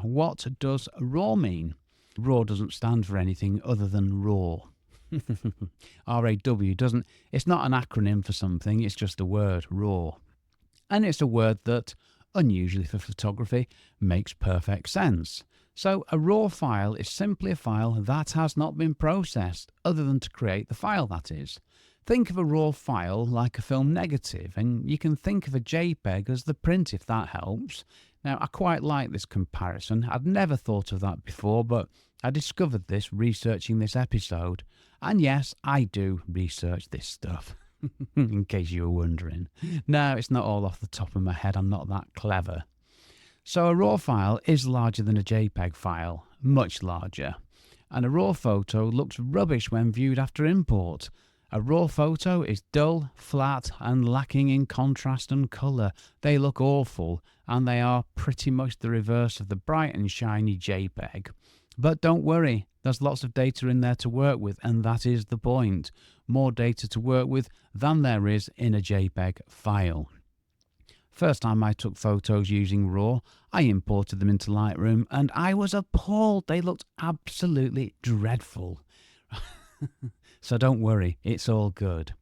What does RAW mean? RAW doesn't stand for anything other than raw. RAW doesn't, it's not an acronym for something, it's just a word, raw. And it's a word that, unusually for photography, makes perfect sense. So a raw file is simply a file that has not been processed, other than to create the file, that is. Think of a raw file like a film negative, and you can think of a JPEG as the print if that helps. Now, I quite like this comparison. I'd never thought of that before, but I discovered this researching this episode. And yes, I do research this stuff, in case you were wondering. No, it's not all off the top of my head. I'm not that clever. So a RAW file is larger than a JPEG file, much larger. And a RAW photo looks rubbish when viewed after import. A RAW photo is dull, flat, and lacking in contrast and colour. They look awful, and they are pretty much the reverse of the bright and shiny JPEG. But don't worry, there's lots of data in there to work with, and that is the point. More data to work with than there is in a JPEG file. First time I took photos using RAW, I imported them into Lightroom, and I was appalled. They looked absolutely dreadful. So don't worry, it's all good.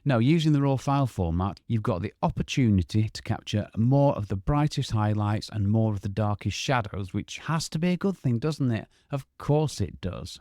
Now, using the RAW file format, you've got the opportunity to capture more of the brightest highlights and more of the darkest shadows, which has to be a good thing, doesn't it? Of course it does.